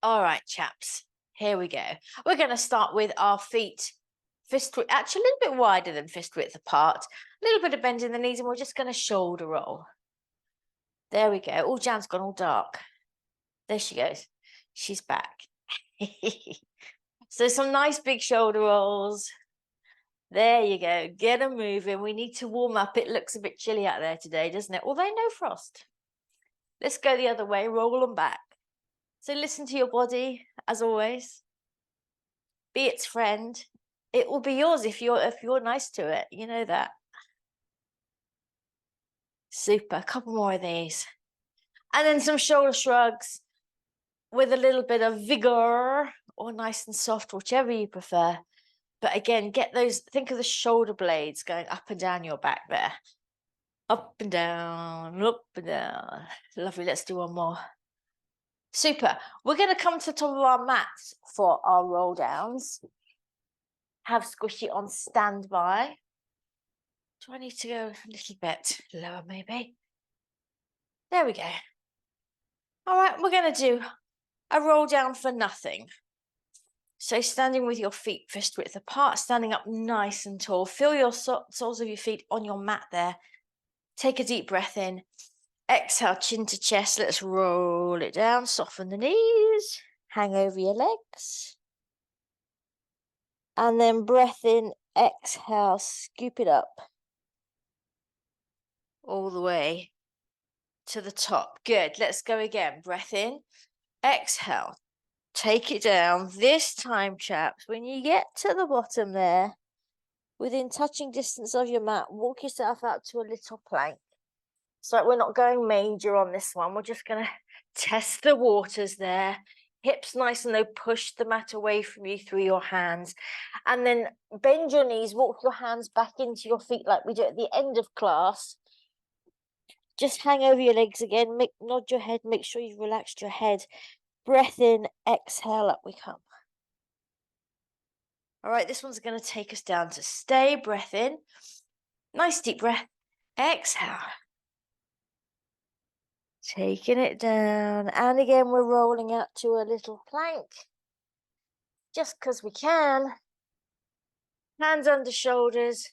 All right, chaps, here we go. We're going to start with our feet fist width, actually a little bit wider than fist width apart, a little bit of bend in the knees, and we're just going to shoulder roll. There we go. Oh, Jan's gone all dark. There she goes. She's back. So some nice big shoulder rolls. There you go. Get them moving. We need to warm up. It looks a bit chilly out there today, doesn't it? Although no frost. Let's go the other way. Roll them back. So listen to your body, as always. Be its friend. It will be yours if you're nice to it. You know that. Super. A couple more of these. And then some shoulder shrugs with a little bit of vigor or nice and soft, whichever you prefer. But again, get those, think of the shoulder blades going up and down your back there. Up and down, up and down. Lovely. Let's do one more. Super. We're going to come to the top of our mats for our roll downs. Have Squishy on standby. Do I need to go a little bit lower, maybe? There we go. All right, we're going to do a roll down for nothing. So standing with your feet fist width apart, standing up nice and tall. Feel your soles of your feet on your mat there. Take a deep breath in. Exhale, chin to chest. Let's roll it down. Soften the knees. Hang over your legs. And then breath in. Exhale, scoop it up. All the way to the top. Good. Let's go again. Breath in. Exhale. Take it down. This time, chaps, when you get to the bottom there, within touching distance of your mat, walk yourself out to a little plank. So we're not going major on this one. We're just going to test the waters there. Hips nice and low. Push the mat away from you through your hands. And then bend your knees. Walk your hands back into your feet like we do at the end of class. Just hang over your legs again. Nod your head. Make sure you've relaxed your head. Breath in. Exhale. Up we come. All right, this one's going to take us down to stay. Breath in. Nice deep breath. Exhale. Taking it down. And again, we're rolling out to a little plank. Just because we can. Hands under shoulders.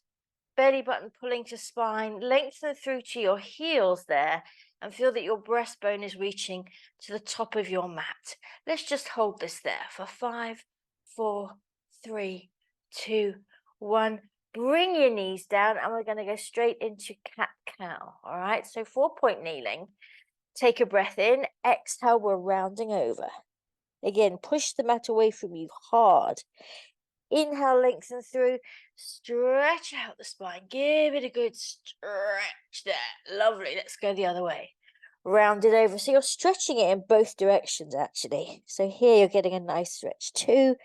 Belly button pulling to spine. Lengthen through to your heels there. And feel that your breastbone is reaching to the top of your mat. Let's just hold this there for 5, 4, 3, 2, 1. Bring your knees down and we're going to go straight into cat-cow. All right, so 4-point kneeling. Take a breath in. Exhale, we're rounding over. Again, push the mat away from you hard. Inhale, lengthen through. Stretch out the spine. Give it a good stretch there. Lovely. Let's go the other way. Round it over. So you're stretching it in both directions, actually. So here you're getting a nice stretch too.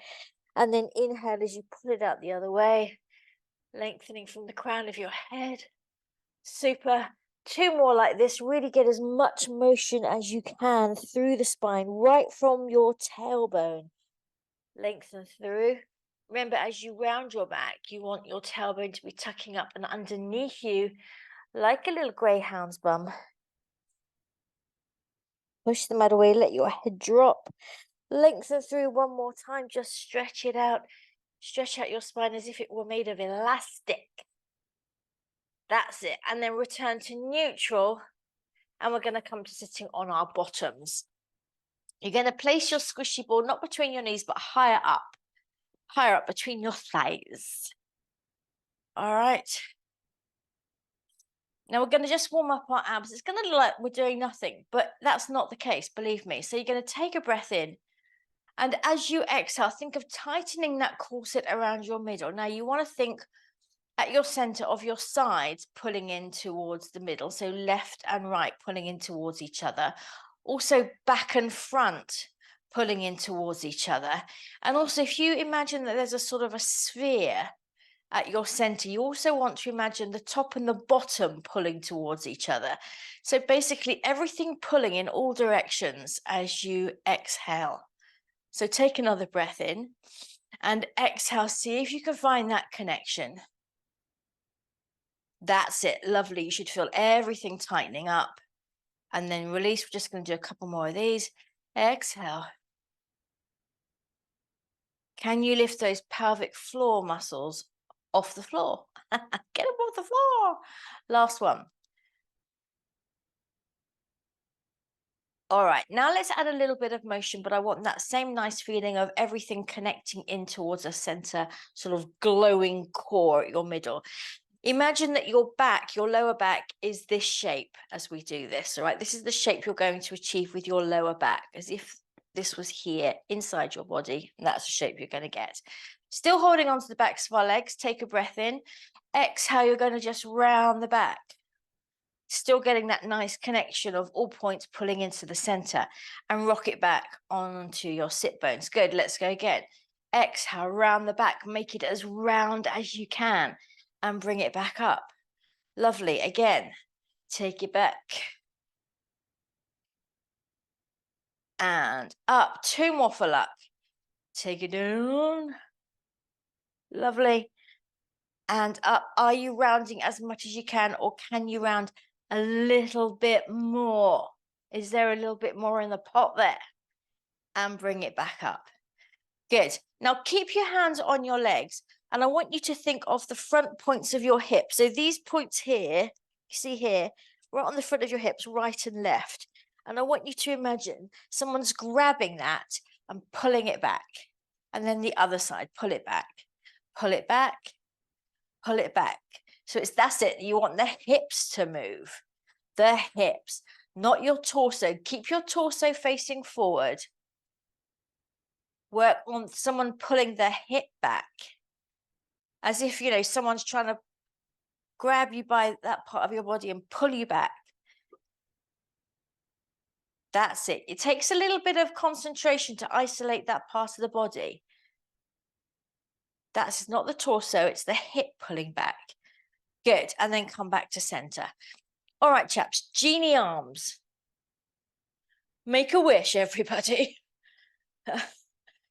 And then inhale as you pull it out the other way. Lengthening from the crown of your head. Super. 2 more like this. Really get as much motion as you can through the spine, right from your tailbone. Lengthen through. Remember, as you round your back, you want your tailbone to be tucking up and underneath you like a little greyhound's bum. Push the mat away, let your head drop. Lengthen through one more time, just stretch it out. Stretch out your spine as if it were made of elastic. That's it. And then return to neutral. And we're going to come to sitting on our bottoms. You're going to place your squishy ball not between your knees, but higher up between your thighs. All right. Now we're going to just warm up our abs. It's going to look like we're doing nothing, but that's not the case, believe me. So you're going to take a breath in. And as you exhale, think of tightening that corset around your middle. Now you want to think at your center of your sides, pulling in towards the middle. So left and right, pulling in towards each other. Also back and front, pulling in towards each other. And also if you imagine that there's a sort of a sphere at your center, you also want to imagine the top and the bottom pulling towards each other. So basically everything pulling in all directions as you exhale. So take another breath in and exhale. See if you can find that connection. That's it. Lovely. You should feel everything tightening up. And then release. We're just going to do a couple more of these. Exhale. Can you lift those pelvic floor muscles off the floor? Get them off the floor. Last one. All right, now let's add a little bit of motion, but I want that same nice feeling of everything connecting in towards a center, sort of glowing core at your middle. Imagine that your back, your lower back, is this shape as we do this, all right? This is the shape you're going to achieve with your lower back, as if this was here inside your body, and that's the shape you're going to get. Still holding on to the backs of our legs, take a breath in. Exhale, you're going to just round the back. Still getting that nice connection of all points pulling into the center, and rock it back onto your sit bones. Good, let's go again. Exhale, round the back, make it as round as you can and bring it back up. Lovely, again, take it back. And up, 2 more for luck. Take it down. Lovely. And up, are you rounding as much as you can, or can you round a little bit more? Is there a little bit more in the pot there? And bring it back up. Good. Now keep your hands on your legs, and I want you to think of the front points of your hips. So these points here, you see here, right on the front of your hips, right and left. And I want you to imagine someone's grabbing that and pulling it back. And then the other side, pull it back, pull it back, pull it back. So that's it. You want the hips to move. The hips, not your torso. Keep your torso facing forward. Work on someone pulling their hip back, as if, you know, someone's trying to grab you by that part of your body and pull you back. That's it. It takes a little bit of concentration to isolate that part of the body. That's not the torso, it's the hip pulling back. Good. And then come back to center. All right, chaps, genie arms. Make a wish, everybody.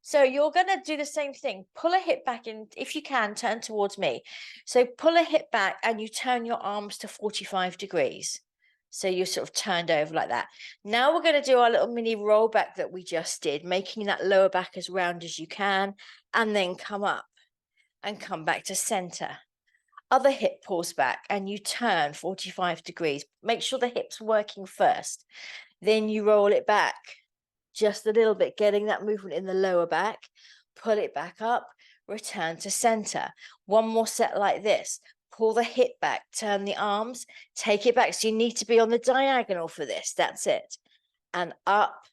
So you're going to do the same thing. Pull a hip back in, if you can, turn towards me. So pull a hip back and you turn your arms to 45 degrees. So you're sort of turned over like that. Now we're going to do our little mini roll back that we just did, making that lower back as round as you can, and then come up and come back to center. Other hip pulls back and you turn 45 degrees. Make sure the hip's working first. Then you roll it back just a little bit, getting that movement in the lower back. Pull it back up, return to center. One more set like this. Pull the hip back, turn the arms, take it back. So you need to be on the diagonal for this. That's it. And up,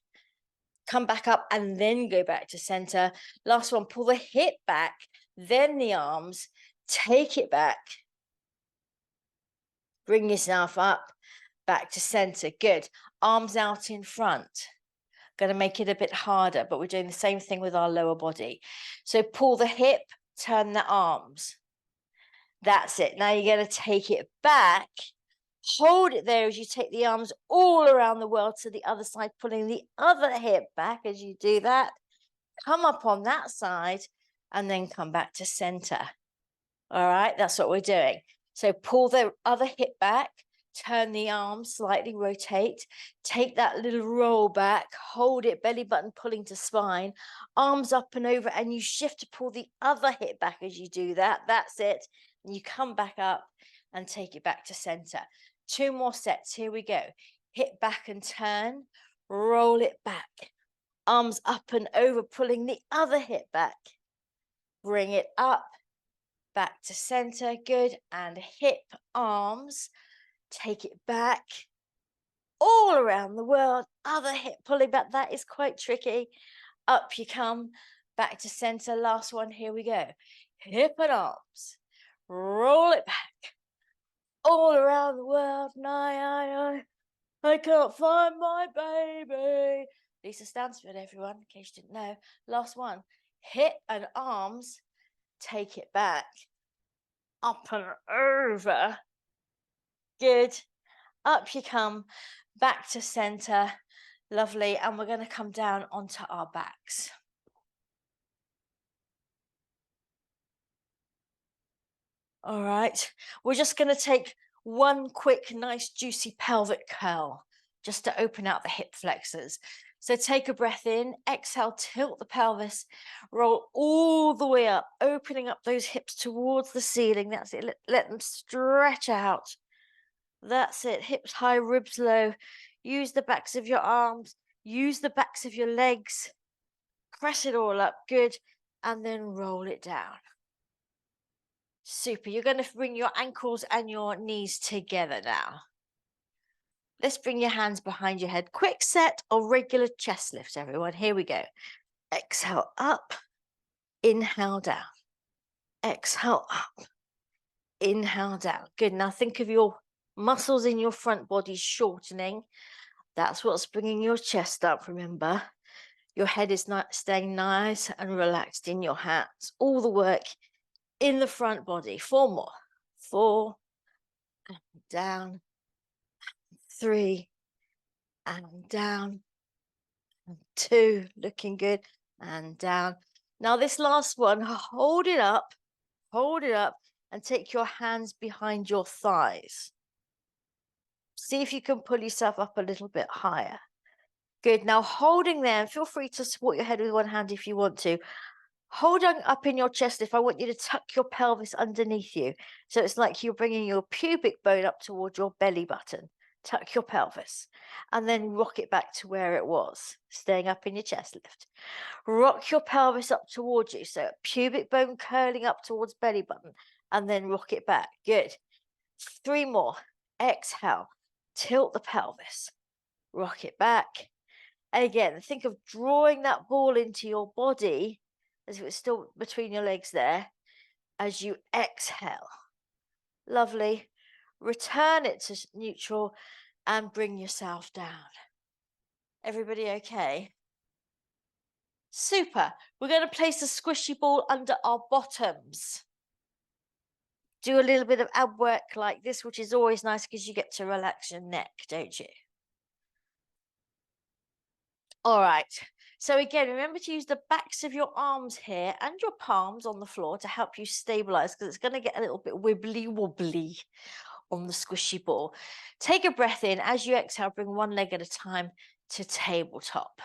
come back up, and then go back to center. Last one, pull the hip back, then the arms, take it back. Bring yourself up, back to center. Good. Arms out in front. Going to make it a bit harder, but we're doing the same thing with our lower body. So pull the hip, turn the arms. That's it. Now you're going to take it back. Hold it there as you take the arms all around the world to the other side, pulling the other hip back as you do that. Come up on that side and then come back to center. All right, that's what we're doing. So pull the other hip back, turn the arms, slightly rotate, take that little roll back, hold it, belly button pulling to spine, arms up and over, and you shift to pull the other hip back as you do that. That's it. And you come back up and take it back to center. 2 more sets. Here we go. Hip back and turn, roll it back, arms up and over, pulling the other hip back. Bring it up, back to center. Good. And hip, arms, take it back all around the world. Other hip pulling back. That is quite tricky. Up you come, back to center. Last one. Here we go. Hip and arms, roll it back all around the world. I can't find my baby. Lisa Stansford, everyone, in case you didn't know. Last one. Hip and arms, take it back, up and over. Good. Up you come, back to center. Lovely. And we're going to come down onto our backs. All right. We're just going to take one quick, nice, juicy pelvic curl just to open out the hip flexors. So take a breath in, exhale, tilt the pelvis, roll all the way up, opening up those hips towards the ceiling. That's it. Let them stretch out. That's it. Hips high, ribs low. Use the backs of your arms. Use the backs of your legs. Press it all up. Good. And then roll it down. Super. You're going to bring your ankles and your knees together now. Let's bring your hands behind your head. Quick set of regular chest lifts, everyone. Here we go. Exhale up. Inhale down. Exhale up. Inhale down. Good. Now think of your muscles in your front body shortening. That's what's bringing your chest up, remember. Your head is not staying nice and relaxed in your hands. All the work in the front body. 4 more. 4, and down. 3, and down. And 2, looking good, and down. Now this last one, hold it up, and take your hands behind your thighs. See if you can pull yourself up a little bit higher. Good. Now holding there, feel free to support your head with one hand if you want to. Holding up in your chest, if I want you to tuck your pelvis underneath you. So it's like you're bringing your pubic bone up towards your belly button. Tuck your pelvis and then rock it back to where it was, staying up in your chest lift. Rock your pelvis up towards you. So pubic bone curling up towards belly button and then rock it back. Good. 3 more. Exhale. Tilt the pelvis. Rock it back. And again, think of drawing that ball into your body as if it's still between your legs there as you exhale. Lovely. Return it to neutral and bring yourself down. Everybody okay? Super. We're going to place the squishy ball under our bottoms. Do a little bit of ab work like this, which is always nice because you get to relax your neck, don't you? All right. So again, remember to use the backs of your arms here and your palms on the floor to help you stabilize because it's going to get a little bit wibbly wobbly on the squishy ball. Take a breath in. As you exhale, bring one leg at a time to tabletop.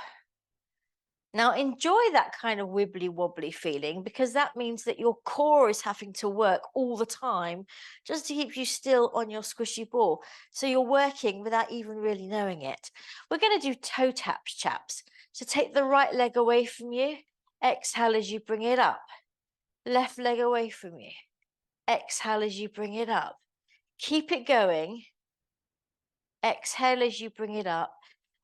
Now enjoy that kind of wibbly wobbly feeling because that means that your core is having to work all the time just to keep you still on your squishy ball. So you're working without even really knowing it. We're going to do toe taps, chaps. So take the right leg away from you. Exhale as you bring it up. Left leg away from you. Exhale as you bring it up. Keep it going. Exhale as you bring it up.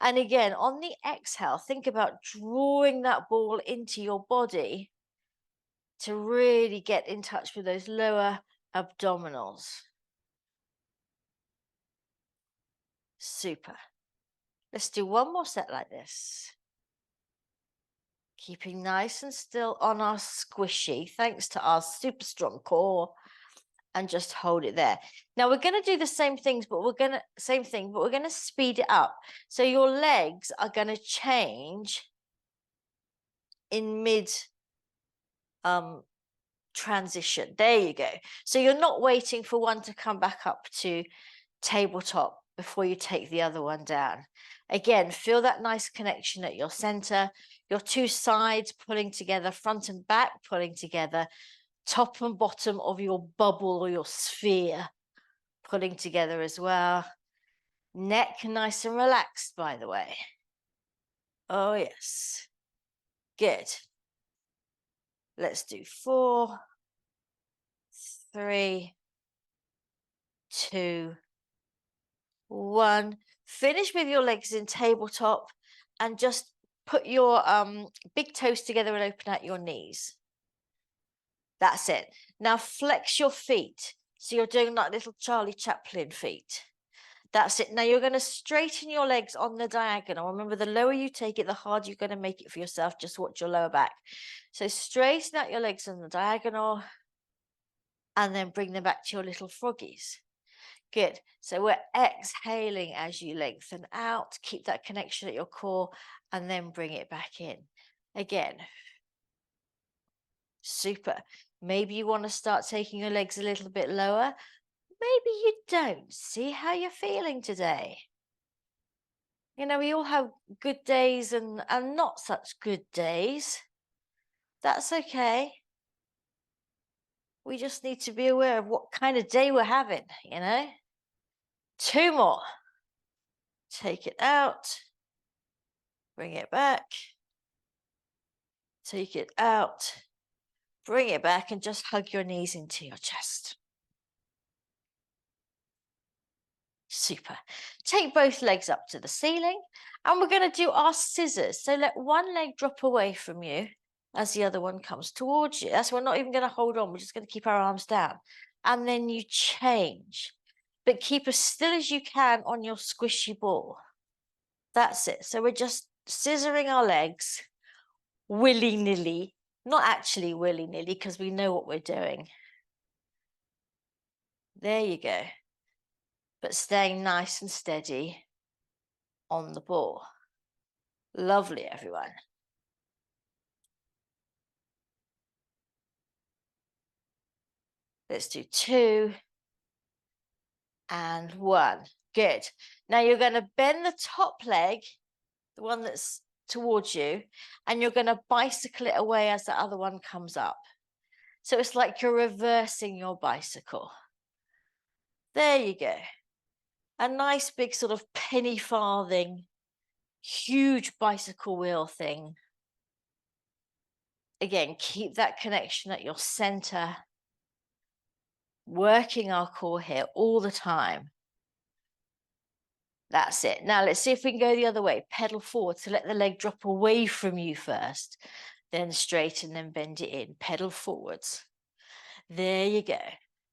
And again, on the exhale, think about drawing that ball into your body to really get in touch with those lower abdominals. Super. Let's do one more set like this. Keeping nice and still on our squishy, thanks to our super strong core. And just hold it there. Now we're going to do the same things, but we're going to speed it up. So your legs are going to change in mid transition. There you go. So you're not waiting for one to come back up to tabletop before you take the other one down. Again, feel that nice connection at your center, your 2 sides pulling together, front and back pulling together, top and bottom of your bubble or your sphere pulling together as well. Neck nice and relaxed, by the way. Oh, yes. Good. Let's do 4, 3, 2, 1. Finish with your legs in tabletop and just put your big toes together and open out your knees. That's it. Now flex your feet. So you're doing like little Charlie Chaplin feet. That's it. Now you're going to straighten your legs on the diagonal. Remember, the lower you take it, the harder you're going to make it for yourself. Just watch your lower back. So straighten out your legs on the diagonal and then bring them back to your little froggies. Good. So we're exhaling as you lengthen out. Keep that connection at your core and then bring it back in. Again. Super. Maybe you want to start taking your legs a little bit lower. Maybe you don't. See how you're feeling today. You know, we all have good days and not such good days. That's okay. We just need to be aware of what kind of day we're having, you know? 2 more. Take it out. Bring it back. Take it out. Bring it back and just hug your knees into your chest. Super. Take both legs up to the ceiling and we're going to do our scissors. So let one leg drop away from you as the other one comes towards you. That's, we're not even going to hold on. We're just going to keep our arms down. And then you change, but keep as still as you can on your squishy ball. That's it. So we're just scissoring our legs willy-nilly, not actually willy-nilly because we know what we're doing. There you go. But staying nice and steady on the ball. Lovely, everyone. Let's do 2 and 1. Good. Now you're going to bend the top leg, the one that's towards you, and you're going to bicycle it away as the other one comes up. So it's like you're reversing your bicycle. There you go. A nice big sort of penny farthing, huge bicycle wheel thing. Again, keep that connection at your center. Working our core here all the time. That's it. Now let's see if we can go the other way. Pedal forward, so let the leg drop away from you first, then straighten, then bend it in. Pedal forwards. There you go.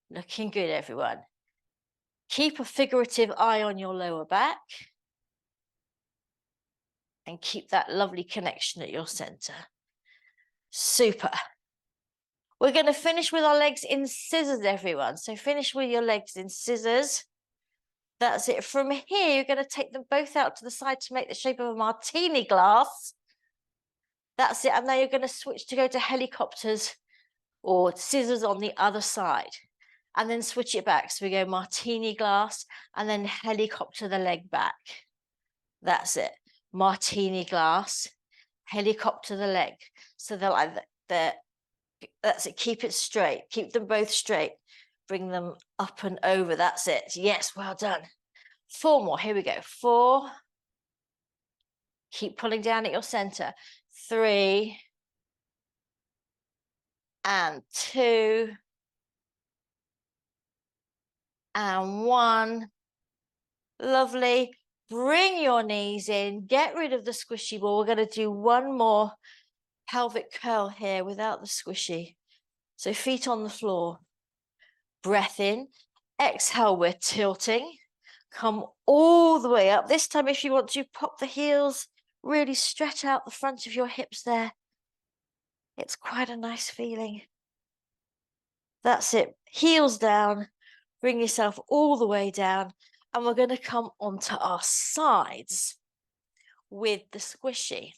Looking good, everyone. Keep a figurative eye on your lower back and keep that lovely connection at your center. Super. We're going to finish with our legs in scissors, everyone. So finish with your legs in scissors. That's it. From here, you're going to take them both out to the side to make the shape of a martini glass. That's it. And now you're going to switch to go to helicopters or scissors on the other side. And then switch it back. So we go martini glass and then helicopter the leg back. That's it. Martini glass, helicopter the leg. So they're like that. That's it. Keep it straight. Keep them both straight. Bring them up and over. That's it. Yes, well done. 4 more. Here we go. 4. Keep pulling down at your center. 3 and 2 and 1. Lovely. Bring your knees in. Get rid of the squishy ball. We're going to do 1 more pelvic curl here without the squishy. So feet on the floor. Breath in. Exhale, we're tilting. Come all the way up. This time, if you want to, pop the heels. Really stretch out the front of your hips there. It's quite a nice feeling. That's it. Heels down. Bring yourself all the way down. And we're going to come onto our sides with the squishy.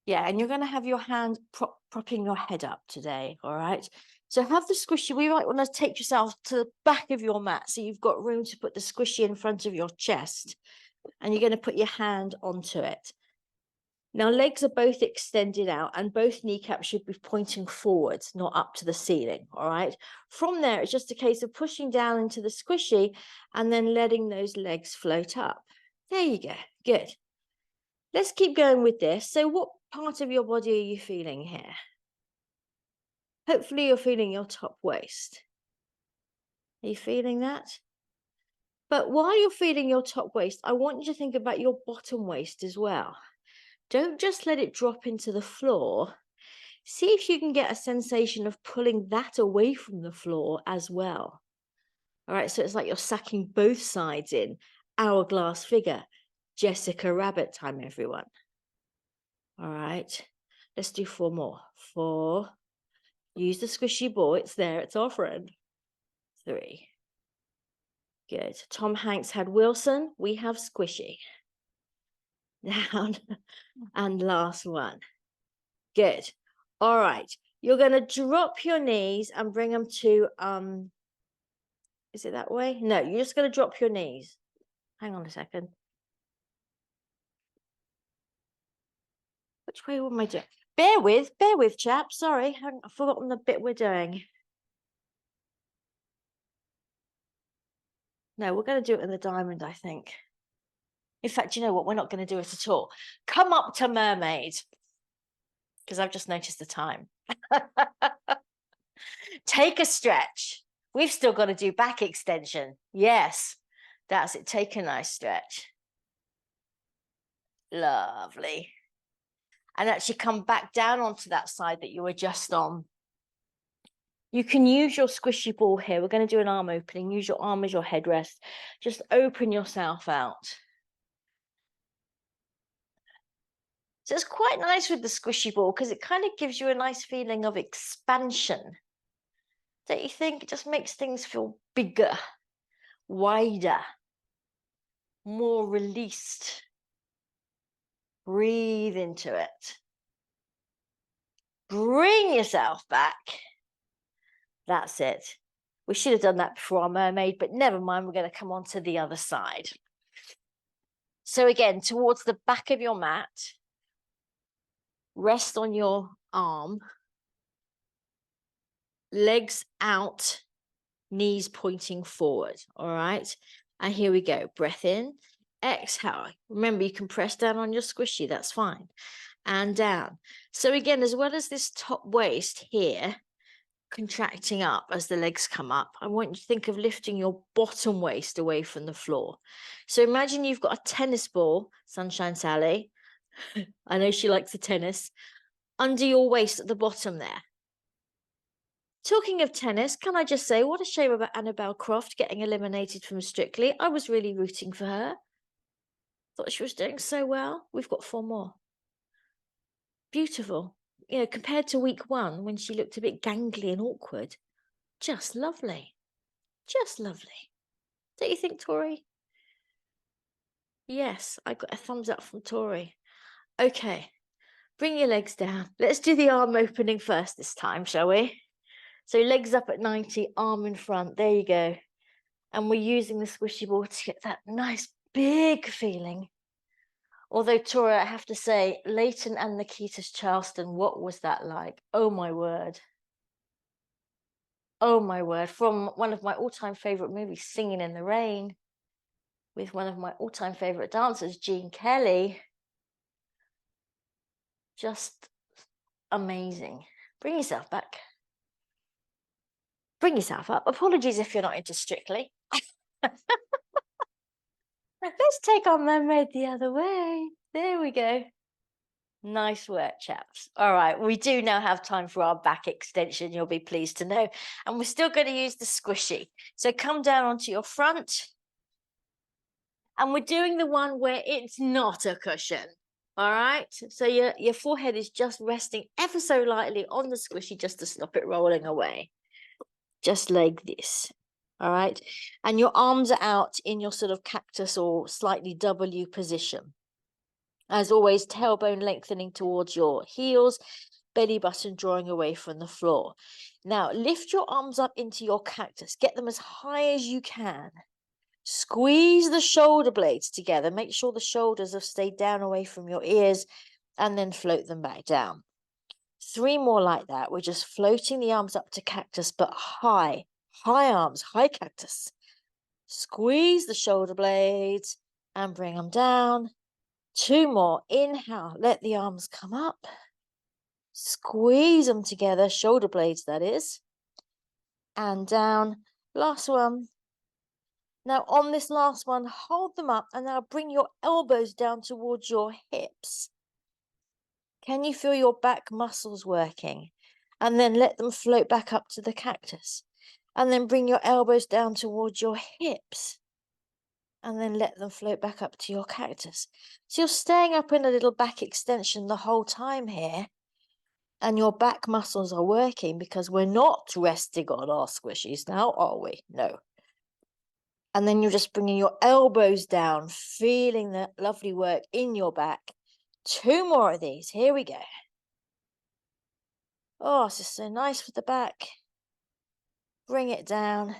Yeah, and you're going to have your hand propping your head up today, all right? So have the squishy. We might want to take yourself to the back of your mat so you've got room to put the squishy in front of your chest. And you're going to put your hand onto it. Now, legs are both extended out and both kneecaps should be pointing forwards, not up to the ceiling, all right? From there, it's just a case of pushing down into the squishy and then letting those legs float up. There you go. Good. Let's keep going with this. So what part of your body are you feeling here? Hopefully you're feeling your top waist. Are you feeling that? But while you're feeling your top waist, I want you to think about your bottom waist as well. Don't just let it drop into the floor. See if you can get a sensation of pulling that away from the floor as well. All right, so it's like you're sucking both sides in. Hourglass figure. Jessica Rabbit time, everyone. All right, let's do 4 more. 4. Use the squishy ball. It's there. It's our friend. 3. Good. Tom Hanks had Wilson. We have squishy. Down. And last one. Good. All right. You're going to drop your knees and bring them to, is it that way? No, you're just going to drop your knees. Hang on a second. Which way am I doing? Bear with, chaps. Sorry, I've forgotten the bit we're doing. No, we're going to do it in the diamond, I think. In fact, you know what? We're not going to do it at all. Come up to mermaid. Because I've just noticed the time. Take a stretch. We've still got to do back extension. Yes, that's it. Take a nice stretch. Lovely. And actually come back down onto that side that you were just on. You can use your squishy ball here. We're going to do an arm opening. Use your arm as your headrest. Just open yourself out. So it's quite nice with the squishy ball because it kind of gives you a nice feeling of expansion. Don't you think? It just makes things feel bigger, wider, more released. Breathe into it. Bring yourself back. That's it. We should have done that before our mermaid, but never mind. We're going to come on to the other side. So again, towards the back of your mat, rest on your arm, legs out, knees pointing forward. All right. And here we go. Breath in, exhale. Remember, you can press down on your squishy. That's fine. And down. So again, as well as this top waist here, contracting up as the legs come up, I want you to think of lifting your bottom waist away from the floor. So imagine you've got a tennis ball, Sunshine Sally. I know she likes the tennis, under your waist at the bottom there. Talking of tennis, can I just say, what a shame about Annabelle Croft getting eliminated from Strictly. I was really rooting for her. Thought she was doing so well. We've got 4 more. Beautiful. You know, compared to week 1 when she looked a bit gangly and awkward. Just lovely. Just lovely. Don't you think, Tori? Yes, I got a thumbs up from Tori. Okay, bring your legs down. Let's do the arm opening first this time, shall we? So legs up at 90, arm in front. There you go. And we're using the squishy ball to get that nice big feeling. Although, Tori, I have to say, Leighton and Nikita's Charleston, what was that like? Oh, my word. Oh, my word. From one of my all-time favourite movies, Singing in the Rain, with one of my all-time favourite dancers, Gene Kelly. Just amazing. Bring yourself back. Bring yourself up. Apologies if you're not into Strictly. Let's take our mermaid the other way. There we go. Nice work, chaps. All right, we do now have time for our back extension, you'll be pleased to know. And we're still going to use the squishy. So come down onto your front. And we're doing the one where it's not a cushion. All right, so your forehead is just resting ever so lightly on the squishy just to stop it rolling away. Just like this. All right, and your arms are out in your sort of cactus or slightly W position. As always, tailbone lengthening towards your heels, belly button drawing away from the floor. Now, lift your arms up into your cactus. Get them as high as you can. Squeeze the shoulder blades together. Make sure the shoulders have stayed down away from your ears, and then float them back down. 3 more like that. We're just floating the arms up to cactus, but high. High arms, high cactus. Squeeze the shoulder blades and bring them down. 2 more. Inhale, let the arms come up. Squeeze them together, shoulder blades that is. And down. Last one. Now on this last one, hold them up and now bring your elbows down towards your hips. Can you feel your back muscles working? And then let them float back up to the cactus. And then bring your elbows down towards your hips. And then let them float back up to your cactus. So you're staying up in a little back extension the whole time here. And your back muscles are working because we're not resting on our squishies now, are we? No. And then you're just bringing your elbows down, feeling that lovely work in your back. 2 more of these. Here we go. Oh, it's just so nice for the back. Bring it down.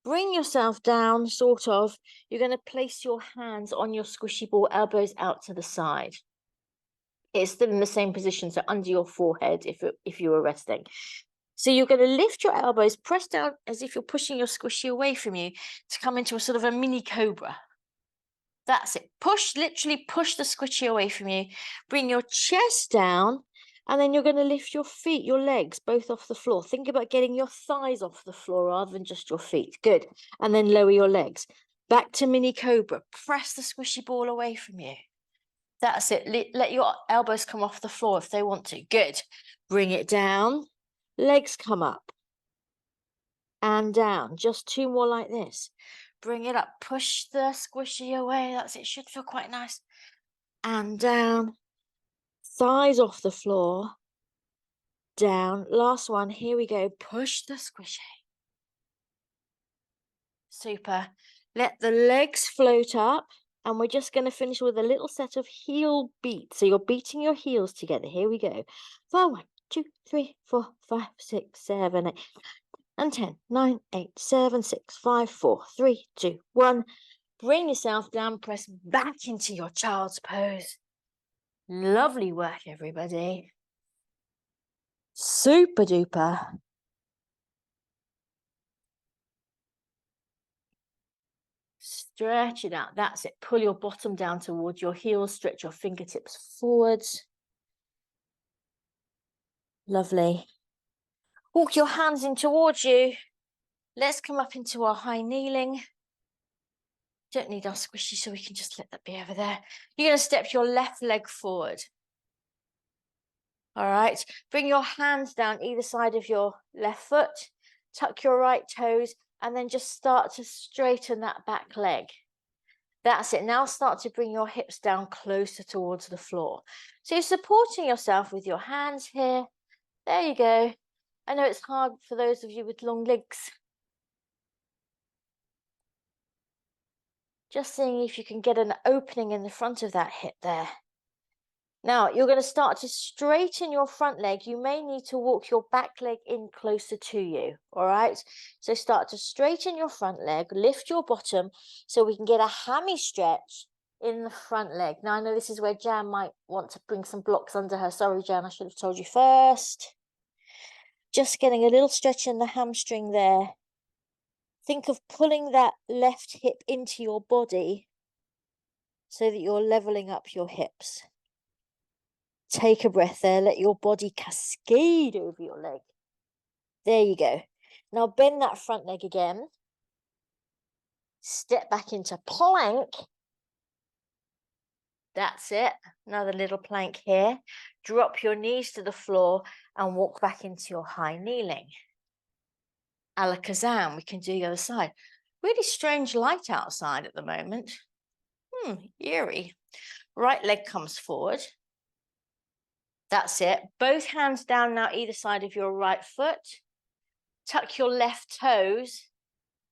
Bring yourself down, sort of. You're going to place your hands on your squishy ball, elbows out to the side. It's still in the same position, so under your forehead if you were resting. So you're going to lift your elbows, press down as if you're pushing your squishy away from you to come into a sort of a mini cobra. That's it. Push, literally push the squishy away from you. Bring your chest down, and then you're going to lift your feet, your legs, both off the floor. Think about getting your thighs off the floor rather than just your feet. Good. And then lower your legs. Back to mini cobra. Press the squishy ball away from you. That's it. Let your elbows come off the floor if they want to. Good. Bring it down. Legs come up and down. Just 2 more like this. Bring it up. Push the squishy away. That's it. Should feel quite nice. And down. Thighs off the floor. Down. Last one. Here we go. Push the squishy. Super. Let the legs float up. And we're just going to finish with a little set of heel beats. So you're beating your heels together. Here we go. 4, 1, 2, 3, 4, 5, 6, 7, 8, and 10, 9, 8, 7, 6, 5, 4, 3, 2, 1. Bring yourself down. Press back into your child's pose. Lovely work, everybody. Super duper. Stretch it out. That's it. Pull your bottom down towards your heels. Stretch your fingertips forwards. Lovely. Walk your hands in towards you. Let's come up into our high kneeling. Don't need our squishy, so we can just let that be over there. You're going to step your left leg forward. All right. Bring your hands down either side of your left foot. Tuck your right toes, and then just start to straighten that back leg. That's it. Now start to bring your hips down closer towards the floor. So you're supporting yourself with your hands here. There you go. I know it's hard for those of you with long legs. Just seeing if you can get an opening in the front of that hip there. Now you're going to start to straighten your front leg. You may need to walk your back leg in closer to you. All right. So start to straighten your front leg, lift your bottom so we can get a hammy stretch in the front leg. Now I know this is where Jan might want to bring some blocks under her. Sorry, Jan, I should have told you first. Just getting a little stretch in the hamstring there. Think of pulling that left hip into your body so that you're leveling up your hips. Take a breath there. Let your body cascade over your leg. There you go. Now bend that front leg again. Step back into plank. That's it. Another little plank here. Drop your knees to the floor and walk back into your high kneeling. Alakazam. We can do the other side. Really strange light outside at the moment. Eerie. Right leg comes forward. That's it. Both hands down now either side of your right foot. Tuck your left toes.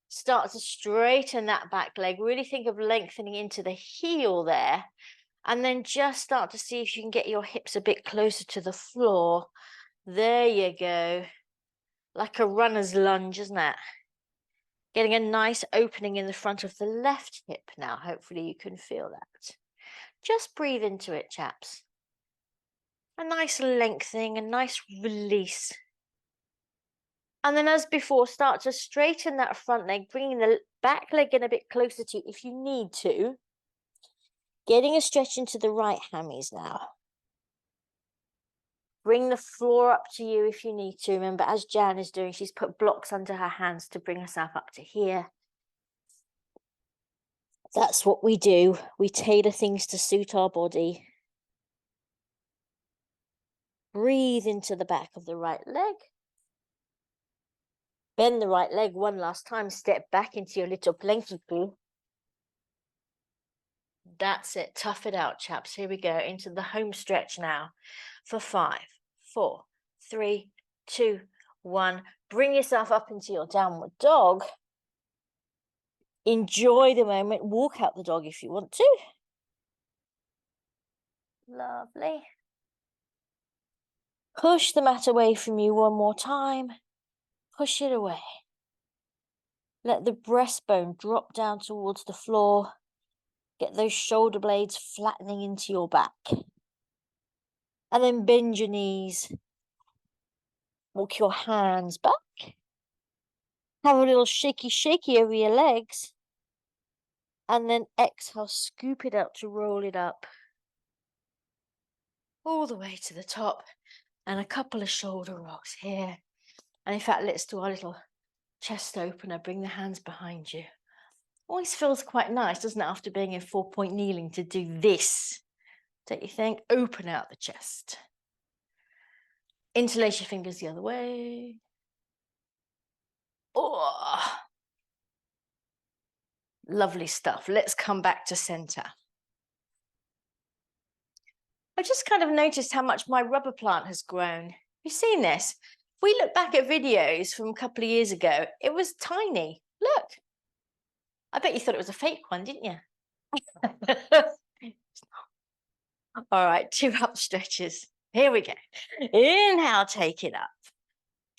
Start to straighten that back leg. Really think of lengthening into the heel there. And then just start to see if you can get your hips a bit closer to the floor. There you go. Like a runner's lunge, isn't it? Getting a nice opening in the front of the left hip now. Hopefully you can feel that. Just breathe into it, chaps. A nice lengthening, a nice release. And then as before, start to straighten that front leg, bringing the back leg in a bit closer to you if you need to. Getting a stretch into the right hammies now. Bring the floor up to you if you need to. Remember, as Jan is doing, she's put blocks under her hands to bring herself up to here. That's what we do. We tailor things to suit our body. Breathe into the back of the right leg. Bend the right leg one last time. Step back into your little planky poo. That's it. Tough it out, chaps. Here we go into the home stretch now for 5, 4, 3, 2, 1. Bring yourself up into your downward dog. Enjoy the moment. Walk out the dog if you want to. Lovely. Push the mat away from you one more time. Push it away. Let the breastbone drop down towards the floor. Get those shoulder blades flattening into your back. And then bend your knees. Walk your hands back. Have a little shaky over your legs. And then exhale, scoop it up to roll it up. All the way to the top. And a couple of shoulder rocks here. And in fact, let's do our little chest opener. Bring the hands behind you. Always feels quite nice, doesn't it, after being in 4-point kneeling to do this? Don't you think? Open out the chest. Interlace your fingers the other way. Oh, lovely stuff. Let's come back to center. I just kind of noticed how much my rubber plant has grown. You've seen this? If we look back at videos from a couple of years ago, it was tiny. Look. I bet you thought it was a fake one, didn't you? All right, 2 up stretches. Here we go. Inhale, take it up.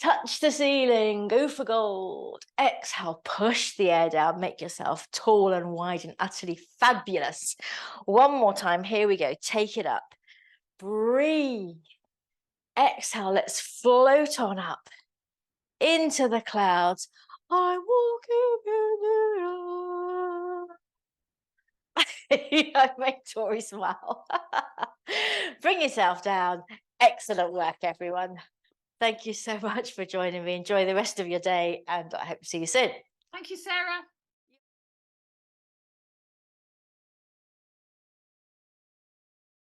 Touch the ceiling, go for gold. Exhale, push the air down, make yourself tall and wide and utterly fabulous. One more time, here we go. Take it up. Breathe. Exhale, let's float on up into the clouds. I walk in the I make Tori smile. Bring yourself down. Excellent work, everyone. Thank you so much for joining me. Enjoy the rest of your day, and I hope to see you soon. Thank you, Sarah.